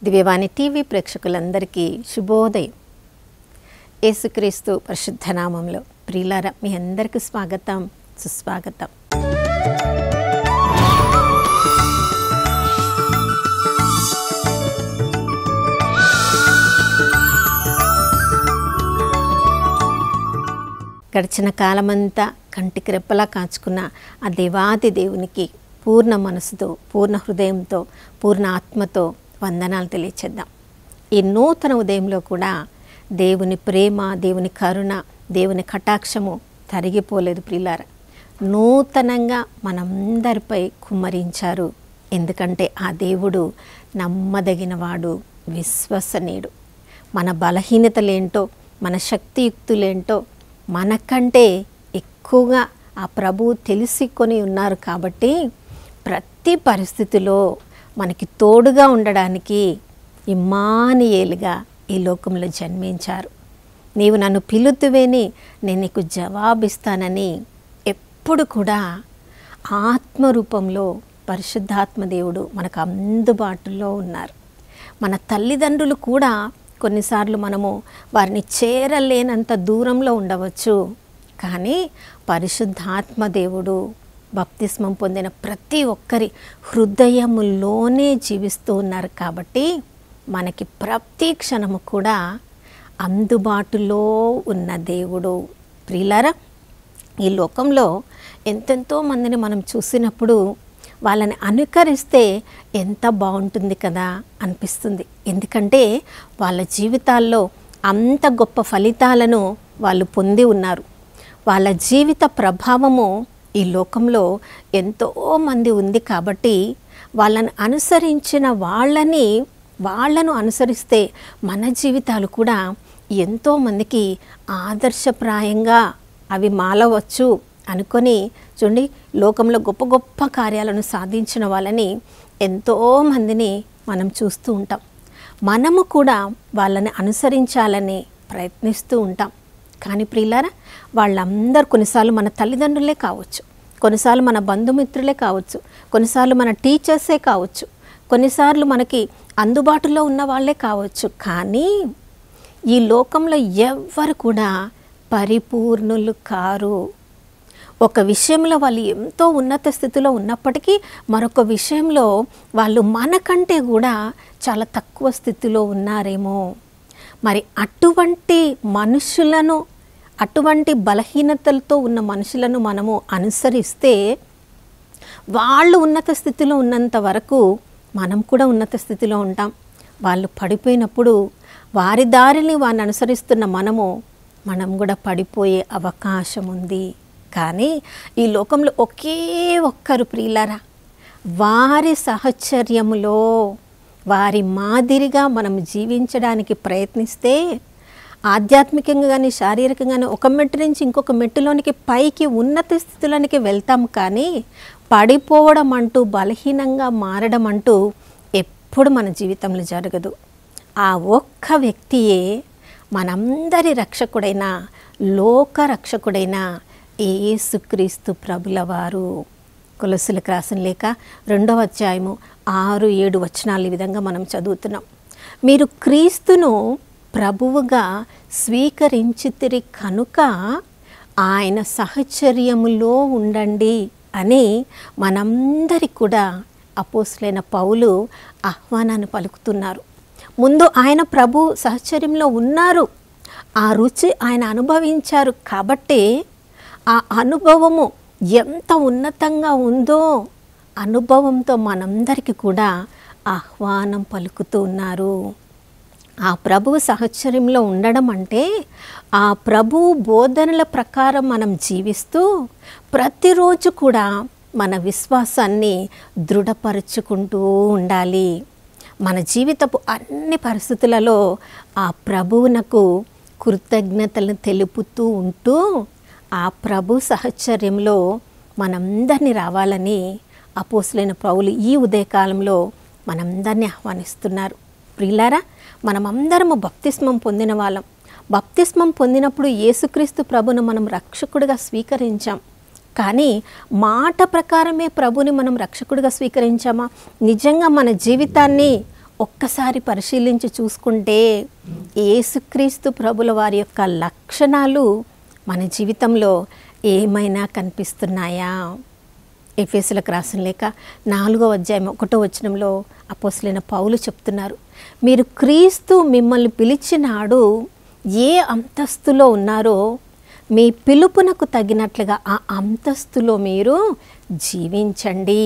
దివ్యవాణి TV ప్రేక్షకులందరికీ శుభోదయం. యేసుక్రీస్తు పరిశుద్ధ నామంలో ప్రియులారా, మీ అందరికీ స్వాగతం, సుస్వాగతం. గడిచిన కాలమంతా కంటికి రెప్పలా కాచుకున్న ఆ దేవాది దేవునికి పూర్ణ మనసుతో, పూర్ణ హృదయంతో, పూర్ణ ఆత్మతో వందనాలు తెలియచేద్దాం. ఈ నూతన ఉదయంలో కూడా దేవుని ప్రేమ, దేవుని కరుణ, దేవుని కటాక్షము తరిగిపోలేదు ప్రియులారా. నూతనంగా మనందరిపై కుమ్మరించారు. ఎందుకంటే ఆ దేవుడు నమ్మదగినవాడు, విశ్వసనీయుడు. మన బలహీనతలేంటో, మన శక్తియుక్తులేంటో మనకంటే ఎక్కువగా ఆ ప్రభువు తెలిసికొని ఉన్నారు. కాబట్టి ప్రతి పరిస్థితిలో మనకి తోడుగా ఉండడానికి ఇమ్మానుయేలుగా ఈ లోకంలో జన్మించారు. నీవు నన్ను పిలుతువేని నేను నీకు జవాబిస్తానని ఎప్పుడు కూడా ఆత్మరూపంలో పరిశుద్ధాత్మ దేవుడు మనకు అందుబాటులో ఉన్నారు. మన తల్లిదండ్రులు కూడా కొన్నిసార్లు మనము వారిని చేరలేనంత దూరంలో ఉండవచ్చు. కానీ పరిశుద్ధాత్మ దేవుడు బప్తిస్మం పొందిన ప్రతి ఒక్కరి హృదయములోనే జీవిస్తూ ఉన్నారు. కాబట్టి మనకి ప్రతి క్షణము కూడా అందుబాటులో ఉన్న దేవుడు. ప్రియులారా, ఈ లోకంలో ఎంతెంతో మందిని మనం చూసినప్పుడు వాళ్ళని అనుకరిస్తే ఎంత బాగుంటుంది కదా అనిపిస్తుంది. ఎందుకంటే వాళ్ళ జీవితాల్లో అంత గొప్ప ఫలితాలను వాళ్ళు పొంది ఉన్నారు. వాళ్ళ జీవిత ప్రభావము ఈ లోకంలో ఎంతో మంది ఉంది. కాబట్టి వాళ్ళని అనుసరించిన వాళ్ళను అనుసరిస్తే మన జీవితాలు కూడా ఎంతోమందికి ఆదర్శప్రాయంగా అవి మాలవచ్చు అనుకొని చూడండి, లోకంలో గొప్ప గొప్ప కార్యాలను సాధించిన వాళ్ళని ఎంతోమందిని మనం చూస్తూ ఉంటాం. మనము కూడా వాళ్ళని అనుసరించాలని ప్రయత్నిస్తూ ఉంటాం. కానీ ప్రియులారా, వాళ్ళందరూ కొన్నిసార్లు మన తల్లిదండ్రులే కావచ్చు, కొన్నిసార్లు మన బంధుమిత్రులే కావచ్చు, కొన్నిసార్లు మన టీచర్సే కావచ్చు, కొన్నిసార్లు మనకి అందుబాటులో ఉన్న వాళ్ళే కావచ్చు. కానీ ఈ లోకంలో ఎవ్వరు కూడా పరిపూర్ణులు కారు. ఒక విషయంలో వాళ్ళు ఎంతో ఉన్నత స్థితిలో ఉన్నప్పటికీ మరొక విషయంలో వాళ్ళు మనకంటే కూడా చాలా తక్కువ స్థితిలో ఉన్నారేమో. మరి అటువంటి మనుషులను, అటువంటి బలహీనతలతో ఉన్న మనుషులను మనము అనుసరిస్తే వాళ్ళు ఉన్నత స్థితిలో ఉన్నంత వరకు మనం కూడా ఉన్నత స్థితిలో ఉంటాం. వాళ్ళు పడిపోయినప్పుడు వారి దారిని వారిని అనుసరిస్తున్న మనం కూడా పడిపోయే అవకాశం ఉంది. కానీ ఈ లోకంలో ఒకే ఒక్కరు ప్రియులారా, వారి సహచర్యములో, వారి మాదిరిగా మనం జీవించడానికి ప్రయత్నిస్తే ఆధ్యాత్మికంగా కానీ శారీరకంగానే ఒక మెట్టు నుంచి ఇంకొక మెట్టులోనికి పైకి ఉన్నత స్థితిలోనికి వెళ్తాం. కానీ పడిపోవడం అంటూ, బలహీనంగా మారడం అంటూ ఎప్పుడు మన జీవితంలో జరగదు. ఆ ఒక్క వ్యక్తియే మనందరి రక్షకుడైన, లోక రక్షకుడైన యేసుక్రీస్తు ప్రభుల వారు. కొలొస్సీలకు రాసిన లేఖ 2వ అధ్యాయము 6-7 వచనాలు ఈ విధంగా మనం చదువుతున్నాం. మీరు క్రీస్తును ప్రభువుగా స్వీకరించితిరి కనుక ఆయన సహచర్యములో ఉండండి అని మనందరికి కూడా అపోస్తలుడైన పౌలు ఆహ్వానాన్ని పలుకుతున్నారు. ముందు ఆయన ప్రభు సహచర్యంలో ఉన్నారు, ఆ రుచి ఆయన అనుభవించారు. కాబట్టి ఆ అనుభవము ఎంత ఉన్నతంగా ఉందో అనుభవంతో మనందరికీ కూడా ఆహ్వానం పలుకుతూ ఉన్నారు. ఆ ప్రభువు సహచర్యంలో ఉండడం అంటే ఆ ప్రభువు బోధనల ప్రకారం మనం జీవిస్తూ ప్రతిరోజు కూడా మన విశ్వాసాన్ని దృఢపరుచుకుంటూ ఉండాలి. మన జీవితపు అన్ని పరిస్థితులలో ఆ ప్రభువునకు కృతజ్ఞతలను తెలుపుతూ ఉంటూ ఆ ప్రభు సహచర్యంలో మనందరినీ రావాలని అపోస్తలుడైన పౌలు ఈ ఉదయకాలంలో మనందరినీ ఆహ్వానిస్తున్నారు. ప్రియులారా, మనమందరము బప్తిస్మం పొందిన వాళ్ళం. బప్తిస్మం పొందినప్పుడు యేసుక్రీస్తు ప్రభును మనం రక్షకుడిగా స్వీకరించాం. కానీ మాట ప్రకారమే ప్రభుని మనం రక్షకుడిగా స్వీకరించామా? నిజంగా మన జీవితాన్ని ఒక్కసారి పరిశీలించి చూసుకుంటే యేసుక్రీస్తు ప్రభుల వారి యొక్క లక్షణాలు మన జీవితంలో ఏమైనా కనిపిస్తున్నాయా? ఎఫెసీయులకు రాసిన లేఖ 4వ అధ్యాయం 1వ వచనంలో అపోస్తలుడైన పౌలు చెప్తున్నారు, మీరు క్రీస్తు మిమ్మల్ని పిలిచినాడు ఏ అంతస్తులో ఉన్నారో మీ పిలుపునకు తగినట్లుగా ఆ అంతస్తులో మీరు జీవించండి.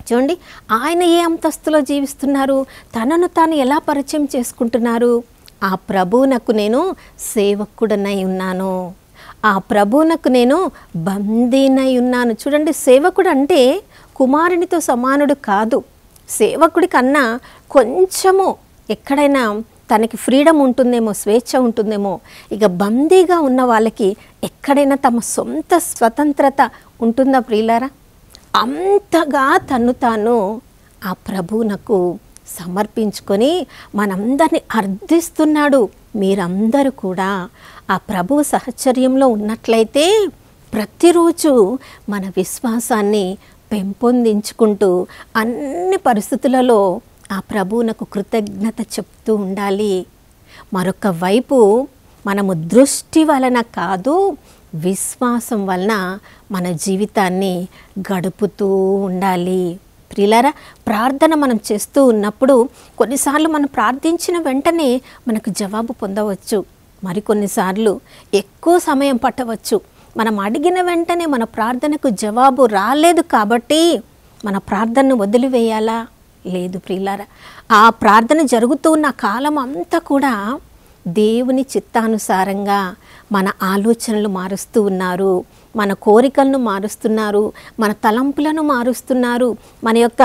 చూడండి, ఆయన ఏ అంతస్తులో జీవిస్తున్నారు? తనను తాను ఎలా పరిచయం చేసుకుంటున్నారు? ఆ ప్రభువునకు నేను సేవకుడనై ఉన్నాను, ఆ ప్రభువునకు నేను బందీనై ఉన్నాను. చూడండి, సేవకుడు అంటే కుమారునితో సమానుడు కాదు. సేవకుడి కన్నా కొంచెము ఎక్కడైనా తనకి ఫ్రీడమ్ ఉంటుందేమో, స్వేచ్ఛ ఉంటుందేమో. ఇక బందీగా ఉన్న వాళ్ళకి ఎక్కడైనా తమ సొంత స్వతంత్రత ఉంటుందా ప్రియులారా? అంతగా తను తాను ఆ ప్రభువునకు సమర్పించుకొని మనందరినీ అర్థిస్తున్నాడు. మీరందరూ కూడా ఆ ప్రభువు సహచర్యంలో ఉన్నట్లయితే ప్రతిరోజు మన విశ్వాసాన్ని పెంపొందించుకుంటూ అన్ని పరిస్థితులలో ఆ ప్రభువునకు కృతజ్ఞత చెప్తూ ఉండాలి. మరొక వైపు మనము దృష్టి వలన కాదు, విశ్వాసం వలన మన జీవితాన్ని గడుపుతూ ఉండాలి. ప్రియులారా, ప్రార్థన మనం చేస్తూ ఉన్నప్పుడు కొన్నిసార్లు మనం ప్రార్థించిన వెంటనే మనకు జవాబు పొందవచ్చు, మరికొన్నిసార్లు ఎక్కువ సమయం పట్టవచ్చు. మనం అడిగిన వెంటనే మన ప్రార్థనకు జవాబు రాలేదు కాబట్టి మన ప్రార్థనను వదిలివేయాలా? లేదు ప్రియులారా, ఆ ప్రార్థన జరుగుతూ ఉన్న కాలం అంతా కూడా దేవుని చిత్తానుసారంగా మన ఆలోచనలు మారుస్తూ ఉన్నారు, మన కోరికలను మారుస్తున్నారు, మన తలంపులను మారుస్తున్నారు. మన యొక్క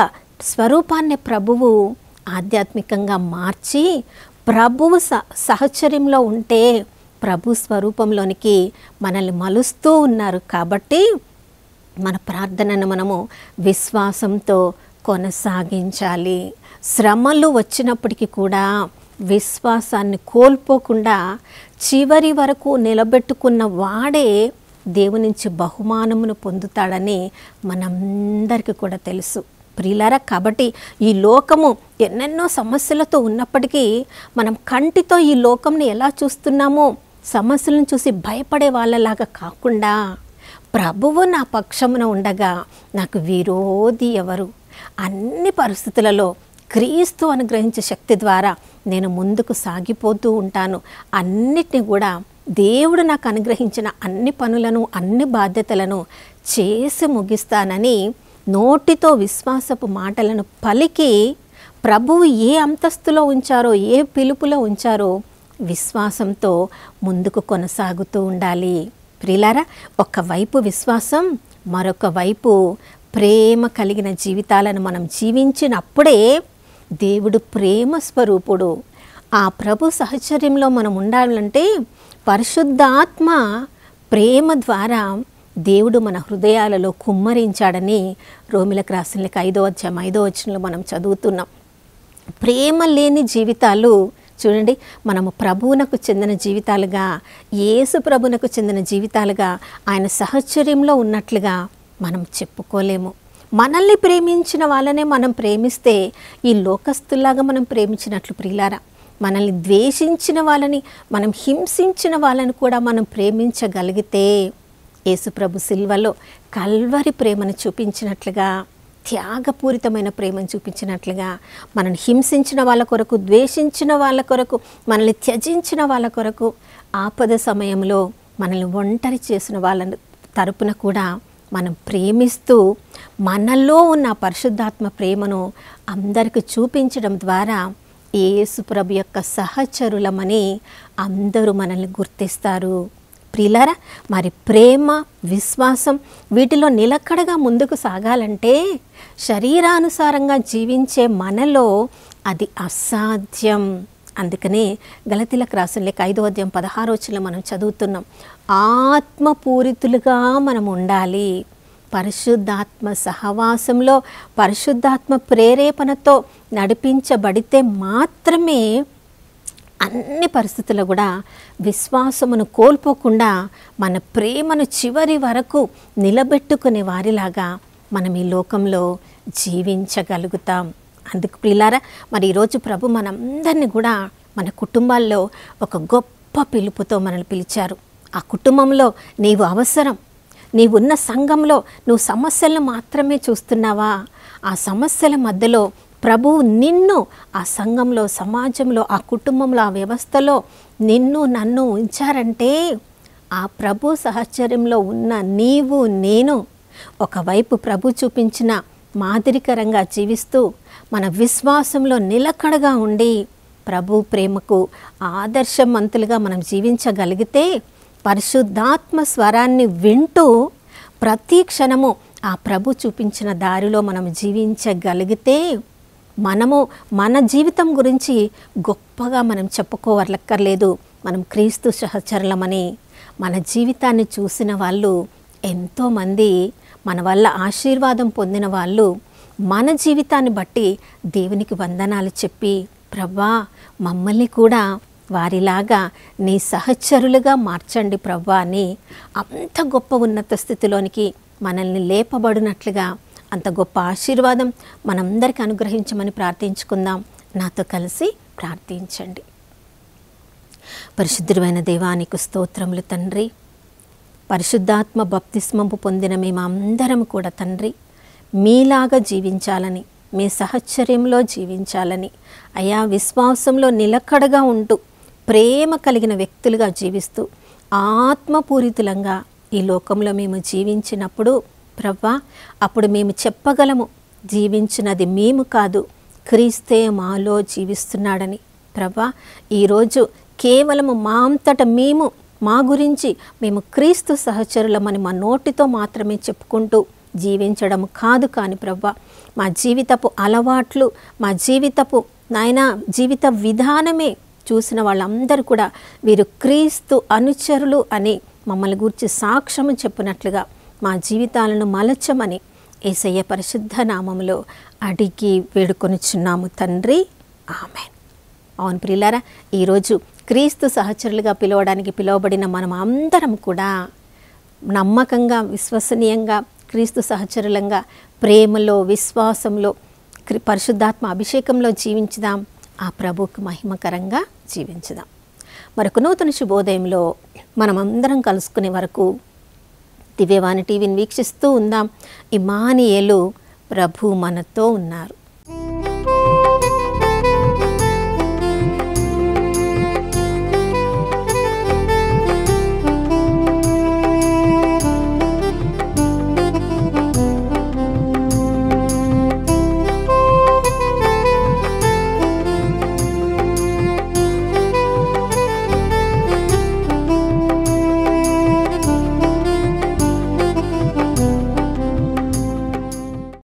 స్వరూపాన్ని ప్రభువు ఆధ్యాత్మికంగా మార్చి ప్రభువు సహచర్యంలో ఉంటే ప్రభు స్వరూపంలోనికి మనల్ని మలుస్తూ ఉన్నారు. కాబట్టి మన ప్రార్థనను మనము విశ్వాసంతో కొనసాగించాలి. శ్రమలు వచ్చినప్పటికీ కూడా విశ్వాసాన్ని కోల్పోకుండా చివరి వరకు నిలబెట్టుకున్న వాడే దేవుని నుంచి బహుమానమును పొందుతాడని మనందరికీ కూడా తెలుసు ప్రియులారా. కాబట్టి ఈ లోకము ఎన్నెన్నో సమస్యలతో ఉన్నప్పటికీ మనం కంటితో ఈ లోకంని ఎలా చూస్తున్నామో సమస్యలను చూసి భయపడే వాళ్ళలాగా కాకుండా ప్రభువు నా పక్షమున ఉండగా నాకు విరోధి ఎవరు? అన్ని పరిస్థితులలో క్రీస్తు అనుగ్రహించే శక్తి ద్వారా నేను ముందుకు సాగిపోతూ ఉంటాను. అన్నిటిని కూడా దేవుడు నాకు అనుగ్రహించిన అన్ని పనులను, అన్ని బాధ్యతలను చేసి ముగిస్తానని నోటితో విశ్వాసపు మాటలను పలికి ప్రభువు ఏ అంతస్తులో ఉంచారో, ఏ పిలుపులో ఉంచారో విశ్వాసంతో ముందుకు కొనసాగుతూ ఉండాలి. ప్రియులారా, ఒకవైపు విశ్వాసం, మరొక వైపు ప్రేమ కలిగిన జీవితాలను మనం జీవించినప్పుడే దేవుడు ప్రేమ స్వరూపుడు. ఆ ప్రభు సహచర్యంలో మనం ఉండాలంటే పరిశుద్ధాత్మ ప్రేమ ద్వారా దేవుడు మన హృదయాలలో కుమ్మరించాడని రోమిలకు రాసిన లేఖ 5వ అధ్యాయం 5వ వచనంలో మనం చదువుతున్నాం. ప్రేమ లేని జీవితాలు చూడండి, మనము ప్రభువునకు చెందిన జీవితాలుగా, యేసు ప్రభువునకు చెందిన జీవితాలుగా, ఆయన సహచర్యంలో ఉన్నట్లుగా మనం చెప్పుకోలేము. మనల్ని ప్రేమించిన వాళ్ళనే మనం ప్రేమిస్తే ఈ లోకస్తుల్లాగా మనం ప్రేమించినట్లు ప్రియులారా, మనల్ని ద్వేషించిన వాళ్ళని, మనం హింసించిన వాళ్ళని కూడా మనం ప్రేమించగలిగితే యేసుప్రభు సిల్వలో కల్వరి ప్రేమను చూపించినట్లుగా, త్యాగపూరితమైన ప్రేమను చూపించినట్లుగా, మనల్ని హింసించిన వాళ్ళ కొరకు, ద్వేషించిన వాళ్ళ కొరకు, మనల్ని త్యజించిన వాళ్ళ కొరకు, ఆపద సమయంలో మనల్ని ఒంటరి చేసిన వాళ్ళ తరపున కూడా మనం ప్రేమిస్తూ మనలో ఉన్న పరిశుద్ధాత్మ ప్రేమను అందరికి చూపించడం ద్వారా యేసు ప్రభు యొక్క సహచరులమని అందరూ మనల్ని గుర్తిస్తారు. ప్రియులారా, మరి ప్రేమ, విశ్వాసం వీటిలో నిలకడగా ముందుకు సాగాలంటే శరీరానుసారంగా జీవించే మనలో అది అసాధ్యం. అందుకనే గలతీలకు రాసిన లేఖ 5వ అధ్యాయం 16వ వచనంలో మనం చదువుతున్నాం, ఆత్మపూరితులుగా మనం ఉండాలి. పరిశుద్ధాత్మ సహవాసంలో, పరిశుద్ధాత్మ ప్రేరేపణతో నడిపించబడితే మాత్రమే అన్ని పరిస్థితుల్లో కూడా విశ్వాసమును కోల్పోకుండా మన ప్రేమను చివరి వరకు నిలబెట్టుకునే వారిలాగా మనం ఈ లోకంలో జీవించగలుగుతాం. అందుకు ప్రియులారా, మరి ఈరోజు ప్రభు మనందరినీ కూడా మన కుటుంబాల్లో ఒక గొప్ప పిలుపుతో మనల్ని పిలిచారు. ఆ కుటుంబంలో నీవు అవసరం. నీవున్న సంఘంలో నువ్వు సమస్యలను మాత్రమే చూస్తున్నావా? ఆ సమస్యల మధ్యలో ప్రభువు నిన్ను ఆ సంఘంలో, సమాజంలో, ఆ కుటుంబంలో, ఆ వ్యవస్థలో నిన్ను నన్ను ఉంచారంటే ఆ ప్రభు సహచర్యంలో ఉన్న నీవు నేను ఒకవైపు ప్రభు చూపించిన మాదిరికరంగా జీవిస్తూ మన విశ్వాసంలో నిలకడగా ఉండి ప్రభు ప్రేమకు ఆదర్శవంతులుగా మనం జీవించగలిగితే, పరిశుద్ధాత్మ స్వరాన్ని వింటూ ప్రతి క్షణము ఆ ప్రభు చూపించిన దారిలో మనం జీవించగలిగితే మనము మన జీవితం గురించి గొప్పగా మనం చెప్పుకోవలక్కర్లేదు. మనం క్రీస్తు సహచరులమని మన జీవితాన్ని చూసిన వాళ్ళు ఎంతోమంది, మన వల్ల ఆశీర్వాదం పొందిన వాళ్ళు మన జీవితాన్ని బట్టి దేవునికి వందనాలు చెప్పి, ప్రభా మమ్మల్ని కూడా వారిలాగా నీ సహచరులుగా మార్చండి ప్రభా అని అంత గొప్ప ఉన్నత స్థితిలోనికి మనల్ని లేపబడినట్లుగా అంత గొప్ప ఆశీర్వాదం మనందరికీ అనుగ్రహించమని ప్రార్థించుకుందాం. నాతో కలిసి ప్రార్థించండి. పరిశుద్ధమైన దేవానికి స్తోత్రములు తండ్రి. పరిశుద్ధాత్మ బప్తిస్మము పొందిన మేమందరం కూడా తండ్రి మీలాగా జీవించాలని, మీ సహచర్యంలో జీవించాలని, అయా విశ్వాసంలో నిలకడగా ఉంటూ ప్రేమ కలిగిన వ్యక్తులుగా జీవిస్తూ ఆత్మపూరితులంగా ఈ లోకంలో మేము జీవించినప్పుడు ప్రభా, అప్పుడు మేము చెప్పగలము, జీవించినది మేము కాదు, క్రీస్తే మాలో జీవిస్తున్నాడని. ప్రభా, ఈరోజు కేవలము మా అంతట మేము, మా గురించి మేము క్రీస్తు సహచరులమని మా నోటితో మాత్రమే చెప్పుకుంటూ జీవించడం కాదు, కానీ ప్రభా మా జీవితపు అలవాట్లు, మా జీవితపు జీవిత విధానమే చూసిన వాళ్ళందరూ కూడా వీరు క్రీస్తు అనుచరులు అని మమ్మల్ని గురించి సాక్ష్యము చెప్పినట్లుగా మా జీవితాలను మలచమని యేసయ్య పరిశుద్ధ నామములో అడిగి వేడుకొనిచున్నాము తండ్రి, ఆమేన్. అవును ప్రియులారా, ఈరోజు క్రీస్తు సహచరులుగా పిలువబడిన మనం అందరం కూడా నమ్మకంగా, విశ్వసనీయంగా, క్రీస్తు సహచరులంగా ప్రేమలో, విశ్వాసంలో, పరిశుద్ధాత్మ అభిషేకంలో జీవించుదాం. ఆ ప్రభువుకు మహిమకరంగా జీవించుదాం. మరొక నూతన శుభోదయంలో మనమందరం కలుసుకునే వరకు దివ్యవాణి టీవీని వీక్షిస్తూ ఉందాం. ఇమ్మానుయేలు, ప్రభు మనతో ఉన్నారు.